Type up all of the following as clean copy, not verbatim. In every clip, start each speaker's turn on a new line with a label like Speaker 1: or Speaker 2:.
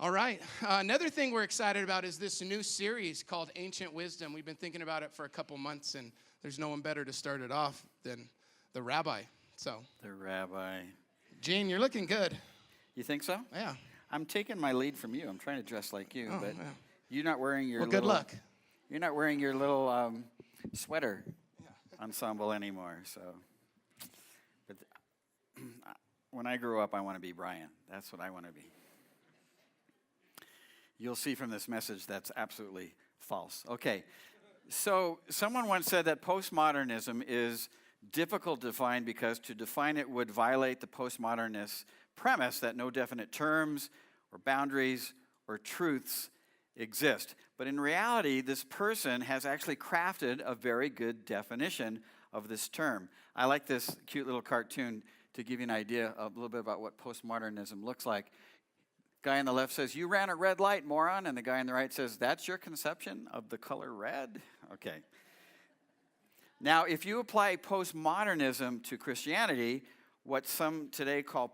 Speaker 1: All right. Another thing we're excited about is this new series called Ancient Wisdom. We've been thinking about it for a couple months, and there's no one better to start it off than the Rabbi.
Speaker 2: The Rabbi.
Speaker 1: Gene, you're looking good.
Speaker 2: You think so?
Speaker 1: Yeah.
Speaker 2: I'm taking my lead from you. I'm trying to dress like you, but
Speaker 1: yeah.
Speaker 2: you're not wearing your
Speaker 1: Well, good luck.
Speaker 2: You're not wearing your little sweater ensemble anymore. So, but when I grow up, I want to be Brian. That's what I want to be. You'll see from this message that's absolutely false. Okay, so someone once said that postmodernism is difficult to define because to define it would violate the postmodernist premise that no definite terms or boundaries or truths exist. But in reality, this person has actually crafted a very good definition of this term. I like this cute little cartoon to give you an idea a little bit about what postmodernism looks like. Guy on the left says, "You ran a red light, moron." And the guy on the right says, "That's your conception of the color red?" Okay. Now, if you apply postmodernism to Christianity, what some today call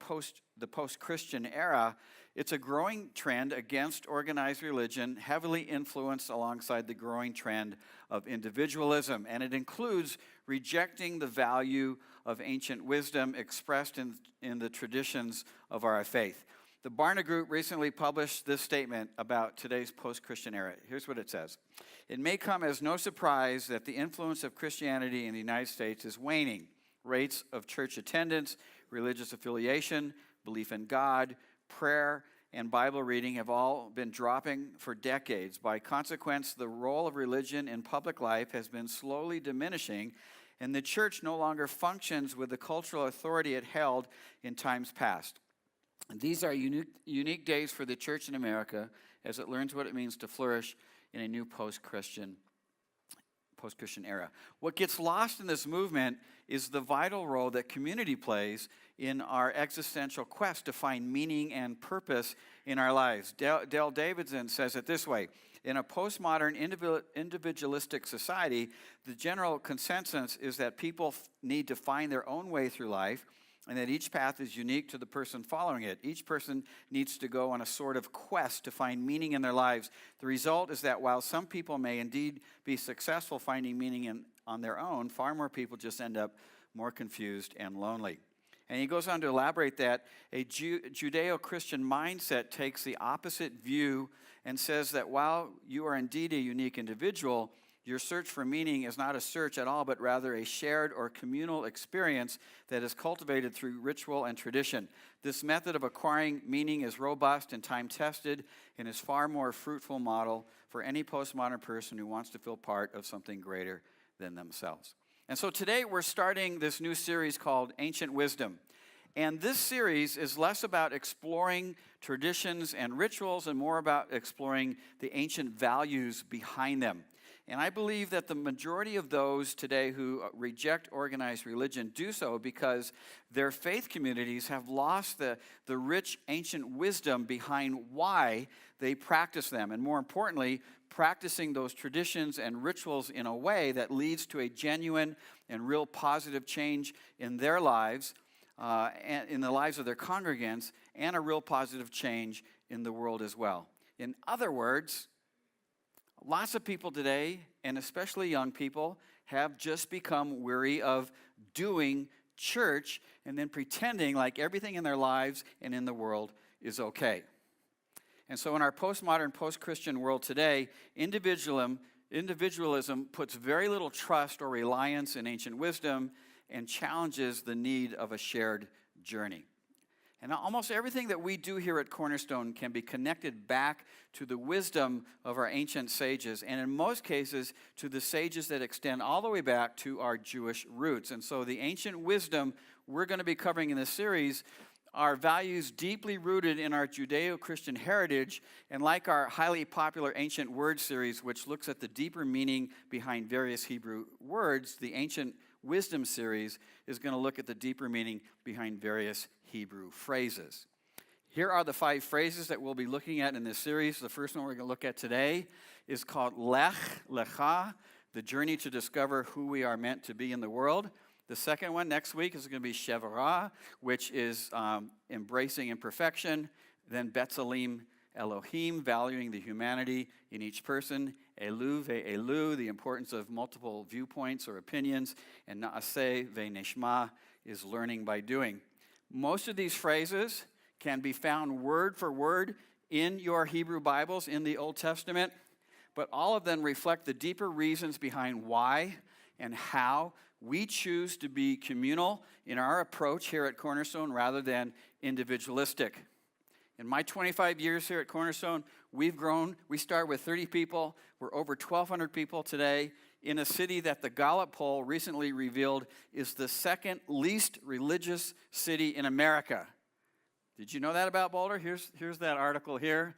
Speaker 2: the post-Christian era, it's a growing trend against organized religion, heavily influenced alongside the growing trend of individualism. And it includes rejecting the value of ancient wisdom expressed in the traditions of our faith. The Barna Group recently published this statement about today's post-Christian era. Here's what it says. It may come as no surprise that the influence of Christianity in the United States is waning. Rates of church attendance, religious affiliation, belief in God, prayer, and Bible reading have all been dropping for decades. By consequence, the role of religion in public life has been slowly diminishing, and the church no longer functions with the cultural authority it held in times past. These are unique days for the church in America as it learns what it means to flourish in a new post-Christian era. What gets lost in this movement is the vital role that community plays in our existential quest to find meaning and purpose in our lives. Dale Davidson says it this way: in a postmodern individualistic society, the general consensus is that people need to find their own way through life, and that each path is unique to the person following it. Each person needs to go on a sort of quest to find meaning in their lives. The result is that while some people may indeed be successful finding meaning on their own, far more people just end up more confused and lonely. And he goes on to elaborate that a Judeo-Christian mindset takes the opposite view and says that while you are indeed a unique individual, your search for meaning is not a search at all, but rather a shared or communal experience that is cultivated through ritual and tradition. This method of acquiring meaning is robust and time-tested and is far more fruitful model for any postmodern person who wants to feel part of something greater than themselves. And so today we're starting this new series called Ancient Wisdom. And this series is less about exploring traditions and rituals and more about exploring the ancient values behind them. And I believe that the majority of those today who reject organized religion do so because their faith communities have lost the rich ancient wisdom behind why they practice them. And more importantly, practicing those traditions and rituals in a way that leads to a genuine and real positive change in their lives, and in the lives of their congregants, and a real positive change in the world as well. In other words, lots of people today, and especially young people, have just become weary of doing church and then pretending like everything in their lives and in the world is okay. And so in our postmodern, post-Christian world today, individualism puts very little trust or reliance in ancient wisdom and challenges the need of a shared journey. And almost everything that we do here at Cornerstone can be connected back to the wisdom of our ancient sages, and in most cases, to the sages that extend all the way back to our Jewish roots. And so the ancient wisdom we're going to be covering in this series are values deeply rooted in our Judeo-Christian heritage, and like our highly popular Ancient Word series, which looks at the deeper meaning behind various Hebrew words, the Ancient Wisdom series is going to look at the deeper meaning behind various Hebrew phrases. Here are the 5 phrases that we'll be looking at in this series. The first one we're going to look at today is called Lech Lecha, the journey to discover who we are meant to be in the world. The second one next week is going to be Shevara, which is embracing imperfection. Then Betzalim Elohim, valuing the humanity in each person. Elu ve'elu, the importance of multiple viewpoints or opinions. And Naaseh ve'neshma is learning by doing. Most of these phrases can be found word for word in your Hebrew Bibles in the Old Testament, but all of them reflect the deeper reasons behind why and how we choose to be communal in our approach here at Cornerstone rather than individualistic. In my 25 years here at Cornerstone, we've grown. We start with 30 people. We're over 1,200 people today in a city that the Gallup poll recently revealed is the second least religious city in America. Did you know that about Boulder? Here's that article here.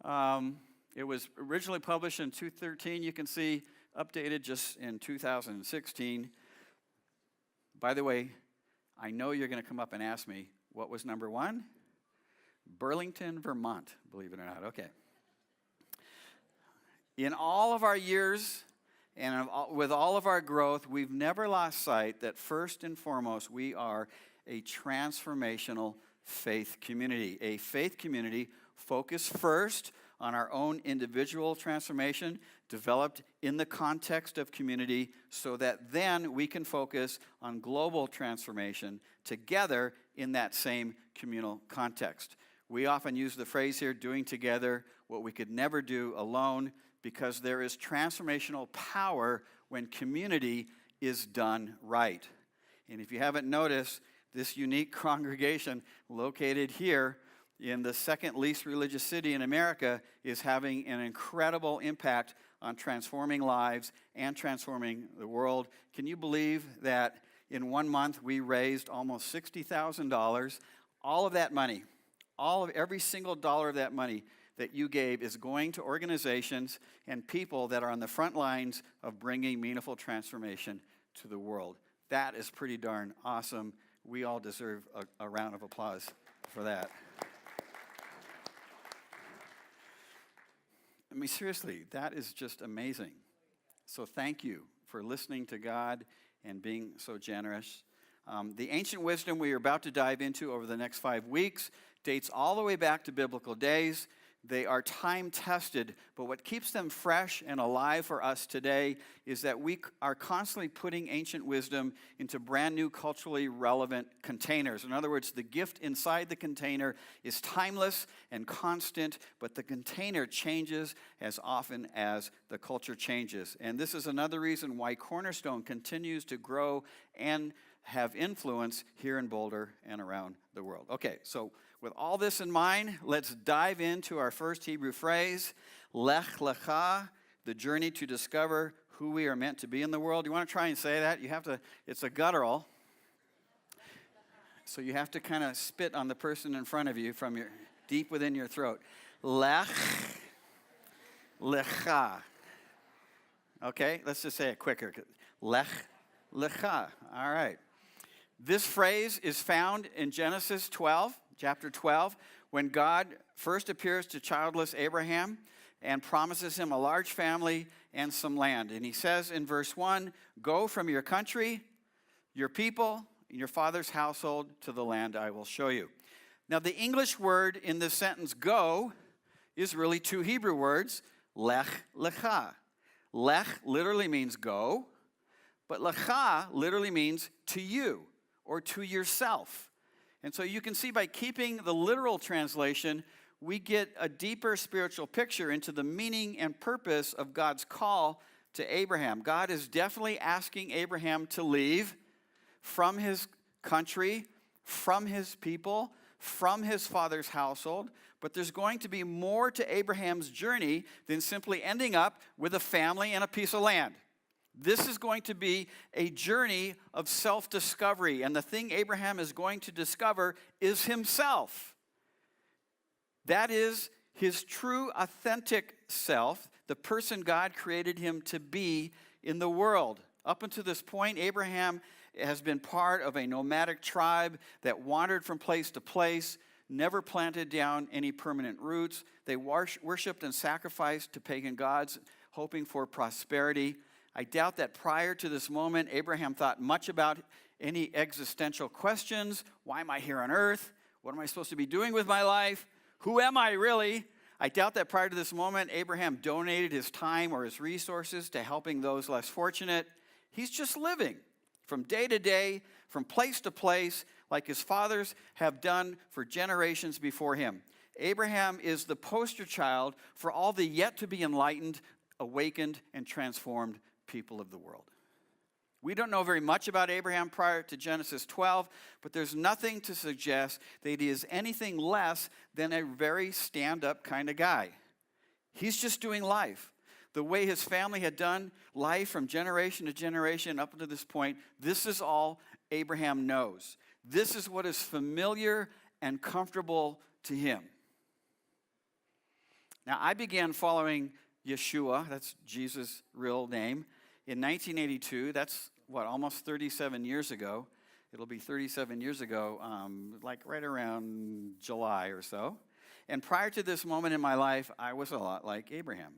Speaker 2: It was originally published in 2013. You can see updated just in 2016. By the way, I know you're going to come up and ask me, what was number one? Burlington, Vermont, believe it or not. Okay. In all of our years and with all of our growth, we've never lost sight that first and foremost, we are a transformational faith community. A faith community focused first on our own individual transformation, developed in the context of community, so that then we can focus on global transformation together in that same communal context. We often use the phrase here, doing together what we could never do alone, because there is transformational power when community is done right. And if you haven't noticed, this unique congregation located here in the second least religious city in America is having an incredible impact on transforming lives and transforming the world. Can you believe that in 1 month we raised almost $60,000? All of that money, every single dollar of that money that you gave is going to organizations and people that are on the front lines of bringing meaningful transformation to the world. That is pretty darn awesome. We all deserve a round of applause for that. I mean, seriously, that is just amazing. So thank you for listening to God and being so generous. The ancient wisdom we are about to dive into over the next 5 weeks dates all the way back to biblical days. They are time-tested, but what keeps them fresh and alive for us today is that we are constantly putting ancient wisdom into brand new culturally relevant containers. In other words, the gift inside the container is timeless and constant, but the container changes as often as the culture changes. And this is another reason why Cornerstone continues to grow and have influence here in Boulder and around the world. Okay, so with all this in mind, let's dive into our first Hebrew phrase, Lech Lecha, the journey to discover who we are meant to be in the world. You want to try and say that? You have to, it's a guttural. So you have to kind of spit on the person in front of you from your deep within your throat. Lech Lecha. Okay, let's just say it quicker. Lech Lecha. All right. This phrase is found in Genesis 12. Chapter 12, when God first appears to childless Abraham and promises him a large family and some land. And he says in verse 1, go from your country, your people, and your father's household to the land I will show you. Now, the English word in this sentence, go, is really two Hebrew words, Lech Lecha. Lech literally means go, but Lecha literally means to you or to yourself. And so you can see by keeping the literal translation, we get a deeper spiritual picture into the meaning and purpose of God's call to Abraham. God is definitely asking Abraham to leave from his country, from his people, from his father's household. But there's going to be more to Abraham's journey than simply ending up with a family and a piece of land. This is going to be a journey of self-discovery, and the thing Abraham is going to discover is himself. That is his true, authentic self, the person God created him to be in the world. Up until this point, Abraham has been part of a nomadic tribe that wandered from place to place, never planted down any permanent roots. They worshipped and sacrificed to pagan gods, hoping for prosperity. I doubt that prior to this moment, Abraham thought much about any existential questions. Why am I here on earth? What am I supposed to be doing with my life? Who am I really? I doubt that prior to this moment, Abraham donated his time or his resources to helping those less fortunate. He's just living from day to day, from place to place, like his fathers have done for generations before him. Abraham is the poster child for all the yet to be enlightened, awakened, and transformed people of the world. We don't know very much about Abraham prior to Genesis 12, but there's nothing to suggest that he is anything less than a very stand-up kind of guy. He's just doing life. The way his family had done life from generation to generation up to this point, this is all Abraham knows. This is what is familiar and comfortable to him. Now, I began following Yeshua, that's Jesus' real name, in 1982. That's, almost 37 years ago. It'll be 37 years ago, like right around July or so. And prior to this moment in my life, I was a lot like Abraham.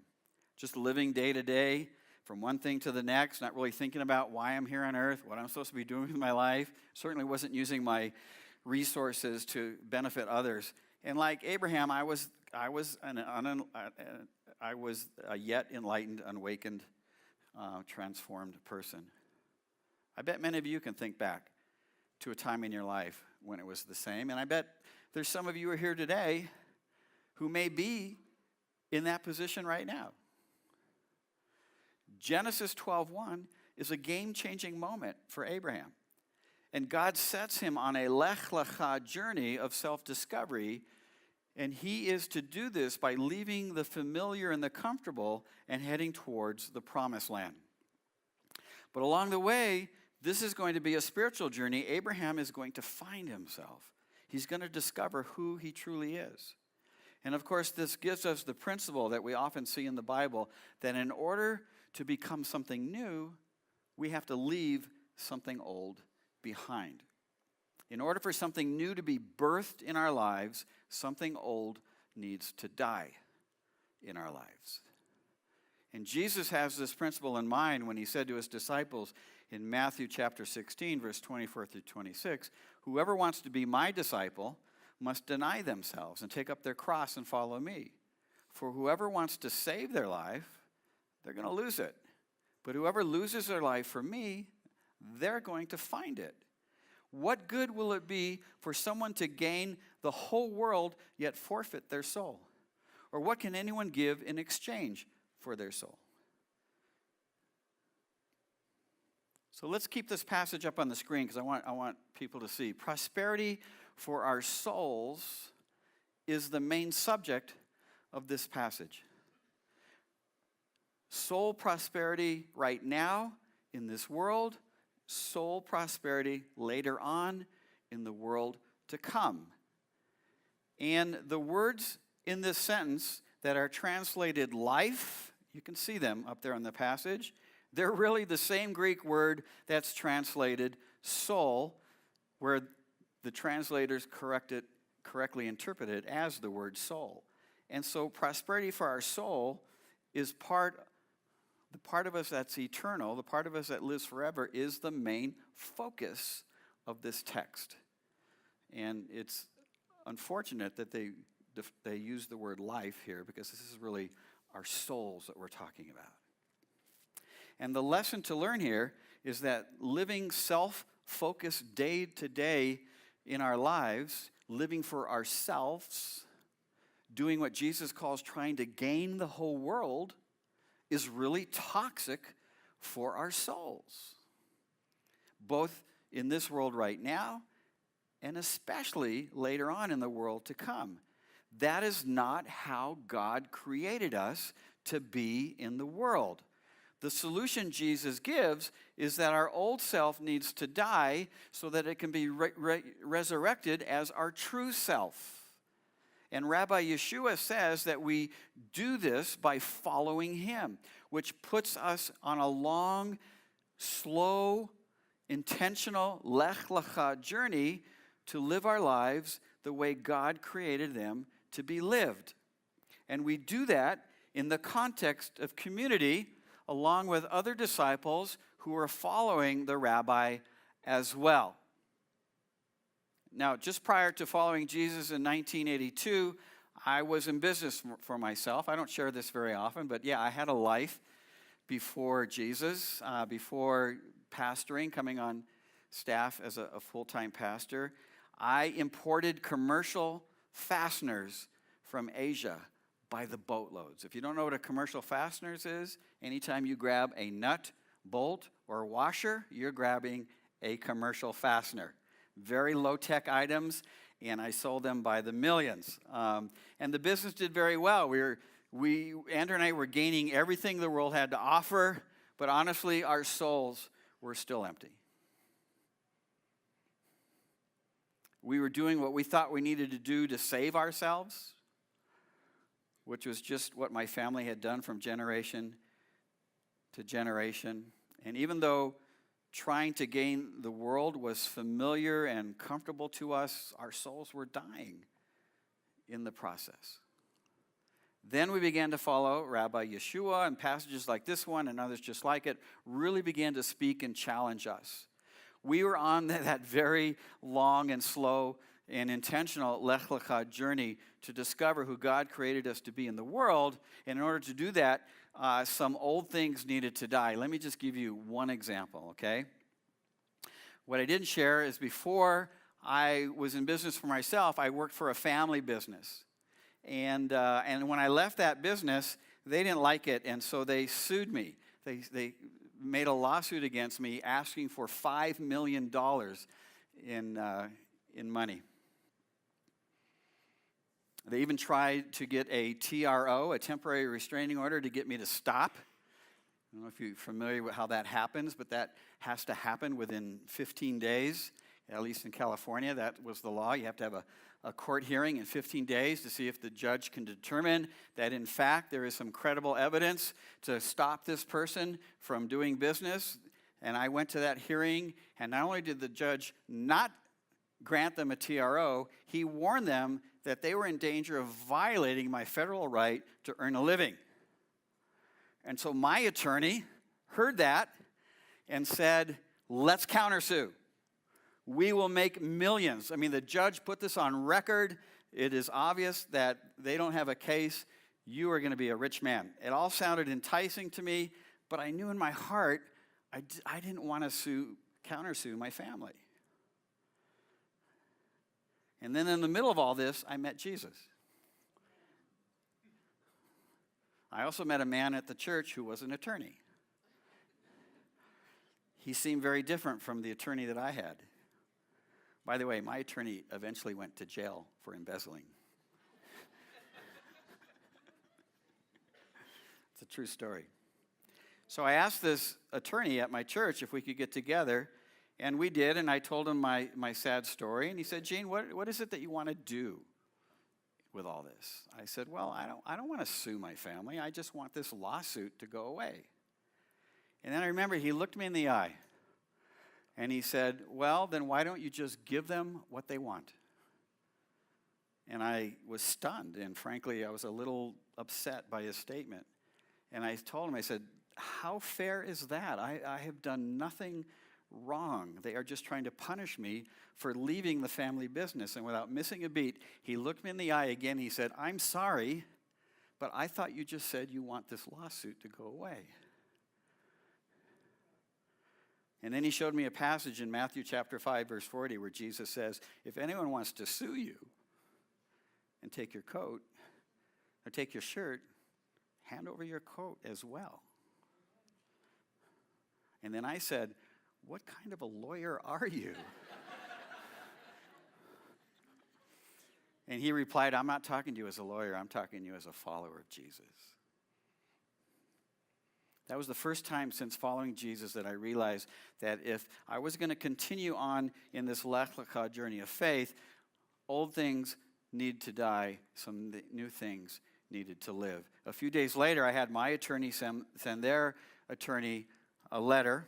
Speaker 2: Just living day to day, from one thing to the next, not really thinking about why I'm here on earth, what I'm supposed to be doing with my life. Certainly wasn't using my resources to benefit others. And like Abraham, I was a yet enlightened, unawakened, transformed person. I bet many of you can think back to a time in your life when it was the same. And I bet there's some of you who are here today who may be in that position right now. Genesis 12:1 is a game-changing moment for Abraham. And God sets him on a Lech Lecha journey of self-discovery. And he is to do this by leaving the familiar and the comfortable and heading towards the promised land. But along the way, this is going to be a spiritual journey. Abraham is going to find himself. He's going to discover who he truly is. And of course, this gives us the principle that we often see in the Bible, that in order to become something new, we have to leave something old behind. In order for something new to be birthed in our lives, something old needs to die in our lives. And Jesus has this principle in mind when he said to his disciples in Matthew chapter 16, verse 24 through 26, "Whoever wants to be my disciple must deny themselves and take up their cross and follow me. For whoever wants to save their life, they're going to lose it. But whoever loses their life for me, they're going to find it. What good will it be for someone to gain the whole world yet forfeit their soul? Or what can anyone give in exchange for their soul?" So let's keep this passage up on the screen because I want people to see. Prosperity for our souls is the main subject of this passage. Soul prosperity right now in this world, soul prosperity later on in the world to come. And the words in this sentence that are translated life, you can see them up there in the passage, they're really the same Greek word that's translated soul, where the translators correctly interpret it as the word soul. And so prosperity for our soul is the part of us that's eternal, the part of us that lives forever, is the main focus of this text. And it's unfortunate that they use the word life here, because this is really our souls that we're talking about. And the lesson to learn here is that living self-focused day to day in our lives, living for ourselves, doing what Jesus calls trying to gain the whole world, is really toxic for our souls, both in this world right now and especially later on in the world to come. That is not how God created us to be in the world. The solution Jesus gives is that our old self needs to die so that it can be resurrected as our true self. And Rabbi Yeshua says that we do this by following him, which puts us on a long, slow, intentional Lech Lecha journey to live our lives the way God created them to be lived. And we do that in the context of community, along with other disciples who are following the rabbi as well. Now, just prior to following Jesus in 1982, I was in business for myself. I don't share this very often, but yeah, I had a life before Jesus, before pastoring, coming on staff as a full-time pastor. I imported commercial fasteners from Asia by the boatloads. If you don't know what a commercial fasteners is, anytime you grab a nut, bolt, or washer, you're grabbing a commercial fastener. Very low-tech items, and I sold them by the millions. And the business did very well. Andrew and I were gaining everything the world had to offer, but honestly, our souls were still empty. We were doing what we thought we needed to do to save ourselves, which was just what my family had done from generation to generation. And even though trying to gain the world was familiar and comfortable to us, our souls were dying in the process. Then we began to follow Rabbi Yeshua, and passages like this one and others just like it really began to speak and challenge us. We were on that very long and slow and intentional Lech Lecha journey to discover who God created us to be in the world. And in order to do that, some old things needed to die. Let me just give you one example, okay? What I didn't share is before I was in business for myself, I worked for a family business. And when I left that business, they didn't like it, and so they sued me. They made a lawsuit against me asking for $5 million in money. They even tried to get a TRO, a temporary restraining order, to get me to stop. I don't know if you're familiar with how that happens, but that has to happen within 15 days, at least in California. That was the law. You have to have a court hearing in 15 days to see if the judge can determine that, in fact, there is some credible evidence to stop this person from doing business. And I went to that hearing, and not only did the judge not grant them a TRO, he warned them that they were in danger of violating my federal right to earn a living. And so my attorney heard that and said, let's countersue. We will make millions. I mean, the judge put this on record. It is obvious that they don't have a case. You are going to be a rich man. It all sounded enticing to me, but I knew in my heart I didn't want to countersue my family. And then in the middle of all this, I met Jesus. I also met a man at the church who was an attorney. He seemed very different from the attorney that I had. By the way, my attorney eventually went to jail for embezzling. It's a true story. So I asked this attorney at my church if we could get together, and we did, and I told him my sad story, and he said, Gene, what is it that you want to do with all this? I said, well, I don't want to sue my family. I just want this lawsuit to go away. And then I remember he looked me in the eye, and he said, well, then why don't you just give them what they want? And I was stunned, and frankly, I was a little upset by his statement. And I told him, I said, how fair is that? I have done nothing wrong. They are just trying to punish me for leaving the family business. And without missing a beat, he looked me in the eye again. He said, I'm sorry, but I thought you just said you want this lawsuit to go away. And then he showed me a passage in Matthew chapter 5, verse 40, where Jesus says, if anyone wants to sue you and take your coat or take your shirt, hand over your coat as well. And then I said, what kind of a lawyer are you? And he replied, I'm not talking to you as a lawyer, I'm talking to you as a follower of Jesus. That was the first time since following Jesus that I realized that if I was going to continue on in this Lech Lecha journey of faith, old things need to die, some new things needed to live. A few days later, I had my attorney send their attorney a letter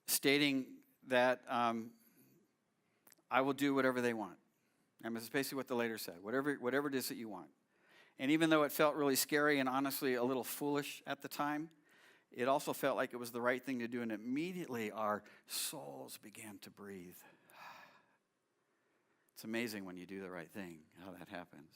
Speaker 2: stating that I will do whatever they want. And that's basically what the letter said, whatever it is that you want. And even though it felt really scary and honestly a little foolish at the time, it also felt like it was the right thing to do. And immediately our souls began to breathe. It's amazing when you do the right thing, how that happens.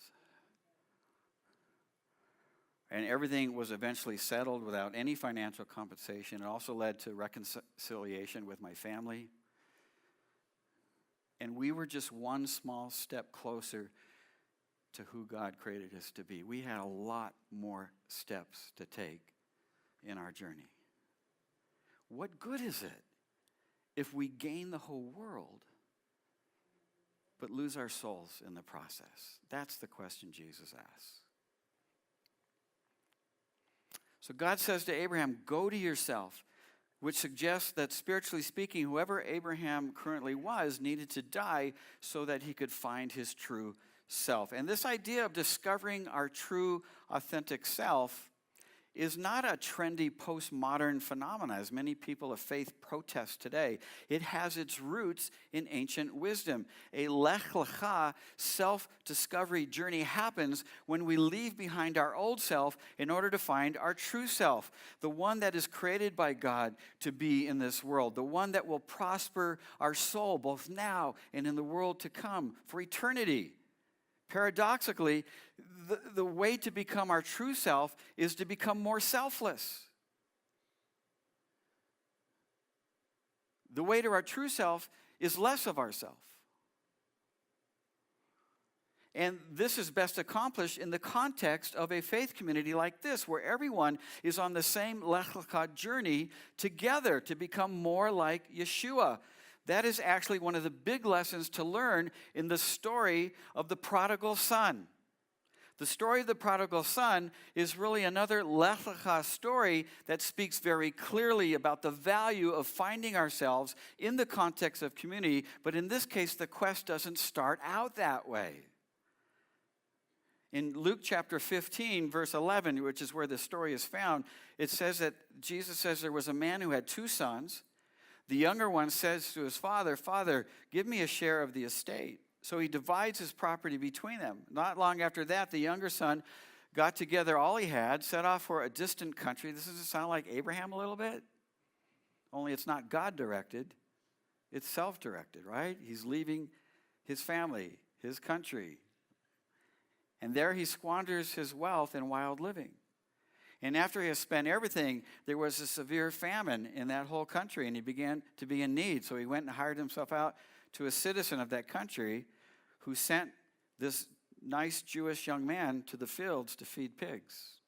Speaker 2: And everything was eventually settled without any financial compensation. It also led to reconciliation with my family. And we were just one small step closer to who God created us to be. We had a lot more steps to take in our journey. What good is it if we gain the whole world but lose our souls in the process? That's the question Jesus asks. So God says to Abraham, go to yourself, which suggests that spiritually speaking, whoever Abraham currently was needed to die so that he could find his true self. And this idea of discovering our true, authentic self is not a trendy postmodern phenomenon, as many people of faith protest today. It has its roots in ancient wisdom. A Lech Lecha self-discovery journey happens when we leave behind our old self in order to find our true self, the one that is created by God to be in this world, the one that will prosper our soul both now and in the world to come for eternity. Paradoxically, the way to become our true self is to become more selfless. The way to our true self is less of ourself. And this is best accomplished in the context of a faith community like this, where everyone is on the same Lech Lecha journey together to become more like Yeshua. That is actually one of the big lessons to learn in the story of the prodigal son. The story of the prodigal son is really another Lech Lecha story that speaks very clearly about the value of finding ourselves in the context of community. But in this case, the quest doesn't start out that way. In Luke chapter 15, verse 11, which is where the story is found, it says that Jesus says there was a man who had two sons. The younger one says to his father, "Father, give me a share of the estate." So he divides his property between them. Not long after that, the younger son got together all he had, set off for a distant country. This doesn't sound like Abraham a little bit? Only it's not God-directed. It's self-directed, right? He's leaving his family, his country. And there he squanders his wealth in wild living. And after he has spent everything, there was a severe famine in that whole country, and he began to be in need. So he went and hired himself out to a citizen of that country who sent this nice Jewish young man to the fields to feed pigs.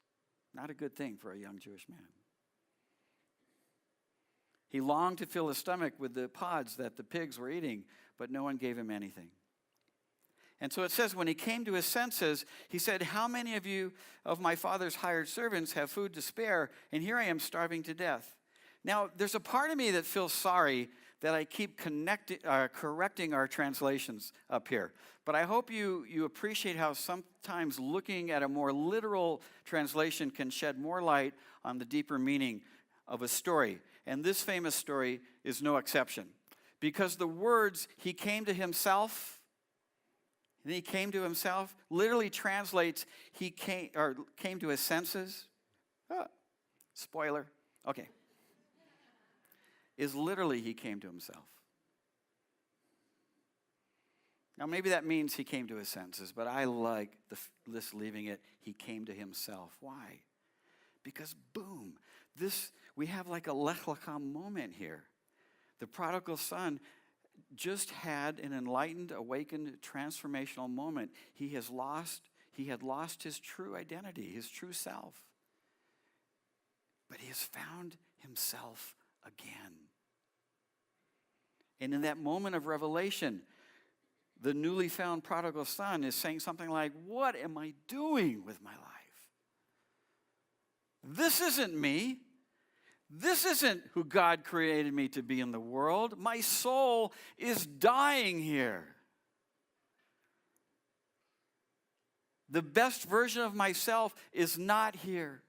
Speaker 2: Not a good thing for a young Jewish man. He longed to fill his stomach with the pods that the pigs were eating, but no one gave him anything. And so it says, when he came to his senses, he said, "How many of you of my father's hired servants have food to spare? And here I am starving to death." Now, there's a part of me that feels sorry that I keep correcting our translations up here. But I hope you appreciate how sometimes looking at a more literal translation can shed more light on the deeper meaning of a story. And this famous story is no exception. Because the words, "he came to himself," and he came to himself, literally translates he came to his senses. Spoiler. Okay. Is literally he came to himself. Now maybe that means he came to his senses, but I like this leaving it, he came to himself. Why? Because boom, we have like a Lech Lecha moment here. The prodigal son just had an enlightened, awakened, transformational moment. He had lost his true identity, his true self. But he has found himself again. And in that moment of revelation, the newly found prodigal son is saying something like, "What am I doing with my life? This isn't me. This isn't who God created me to be in the world. My soul is dying here. The best version of myself is not here.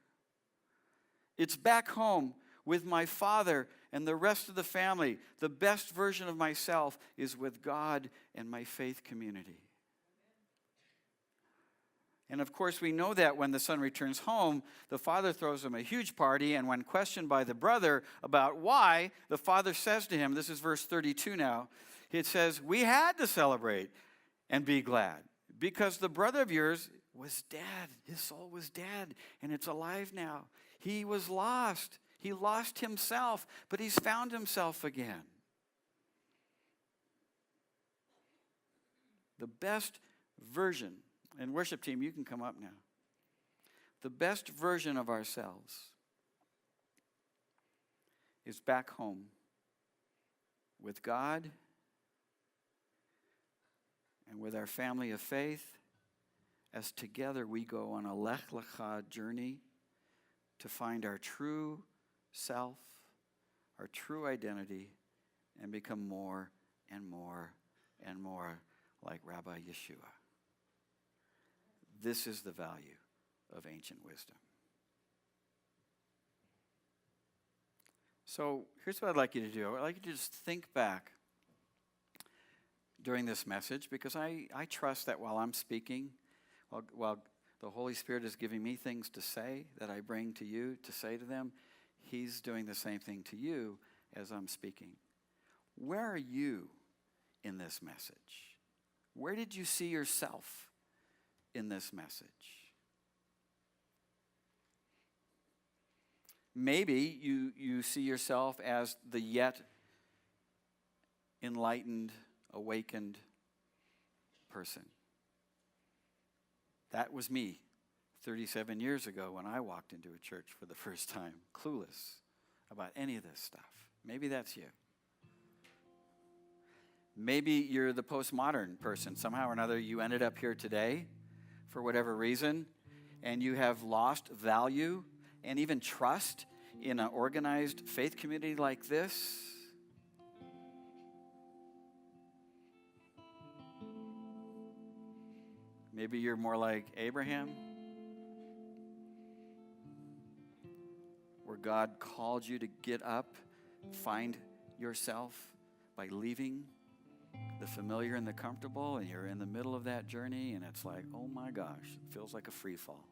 Speaker 2: It's back home with my father and the rest of the family. The best version of myself is with God and my faith community." And of course, we know that when the son returns home, the father throws him a huge party. And when questioned by the brother about why, the father says to him, this is verse 32 now, it says, "We had to celebrate. and be glad. Because the brother of yours was dead. His soul was dead, and it's alive now. He was lost. He lost himself, but he's found himself again. The best version, and worship team, you can come up now. The best version of ourselves is back home with God and with our family of faith, as together we go on a Lech Lecha journey to find our true self, our true identity, and become more and more and more like Rabbi Yeshua. This is the value of ancient wisdom. So here's what I'd like you to do. I'd like you to just think back during this message, because I trust that while I'm speaking, while the Holy Spirit is giving me things to say that I bring to you to say to them, He's doing the same thing to you as I'm speaking. Where are you in this message? Where did you see yourself in this message? Maybe you see yourself as the yet enlightened, awakened person. That was me 37 years ago when I walked into a church for the first time, clueless about any of this stuff. Maybe that's you. Maybe you're the postmodern person. Somehow or another, you ended up here today for whatever reason, and you have lost value and even trust in an organized faith community like this. Maybe you're more like Abraham, where God called you to get up, find yourself by leaving the familiar and the comfortable, and you're in the middle of that journey, and it's like, oh my gosh, it feels like a free fall.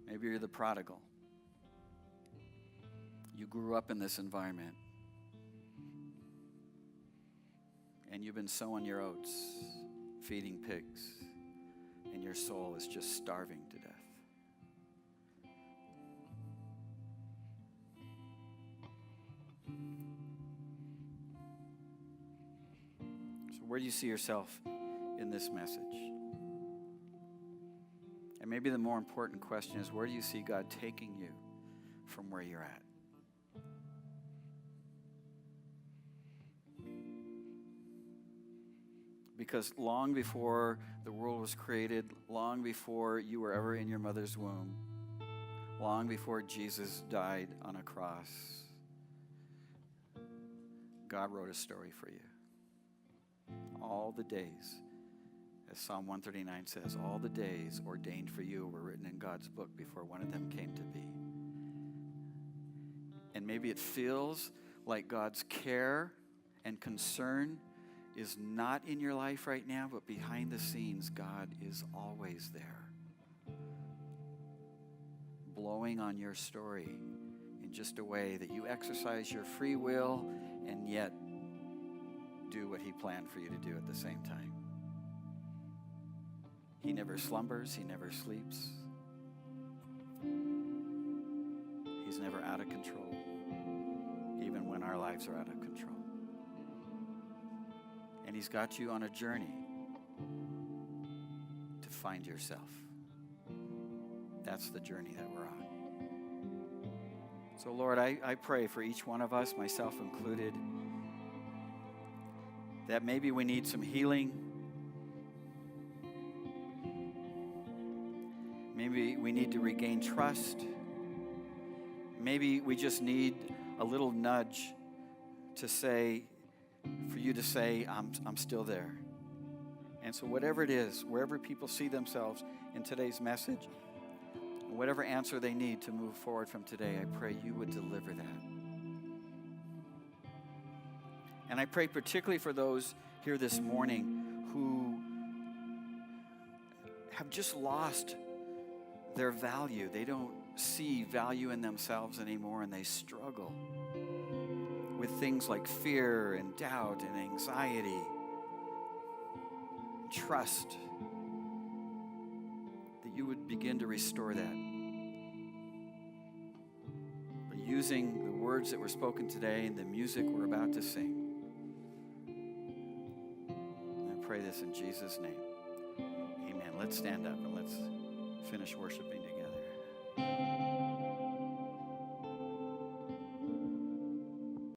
Speaker 2: Maybe you're the prodigal. You grew up in this environment, and you've been sowing your oats, feeding pigs, and your soul is just starving to death. So where do you see yourself in this message? And maybe the more important question is, where do you see God taking you from where you're at? Because long before the world was created, long before you were ever in your mother's womb, long before Jesus died on a cross, God wrote a story for you. All the days, as Psalm 139 says, all the days ordained for you were written in God's book before one of them came to be. And maybe it feels like God's care and concern is not in your life right now, but behind the scenes, God is always there, blowing on your story in just a way that you exercise your free will and yet do what He planned for you to do at the same time. He never slumbers, He never sleeps. He's never out of control, even when our lives are out of control. And He's got you on a journey to find yourself. That's the journey that we're on. So Lord, I pray for each one of us, myself included, that maybe we need some healing. Maybe we need to regain trust. Maybe we just need a little nudge to say, for you to say, I'm still there. And so whatever it is, wherever people see themselves in today's message, whatever answer they need to move forward from today, I pray you would deliver that. And I pray particularly for those here this morning who have just lost their value. They don't see value in themselves anymore, and they struggle with things like fear and doubt and anxiety, trust, that you would begin to restore that. By using the words that were spoken today and the music we're about to sing. And I pray this in Jesus' name. Amen. Let's stand up and let's finish worshiping together.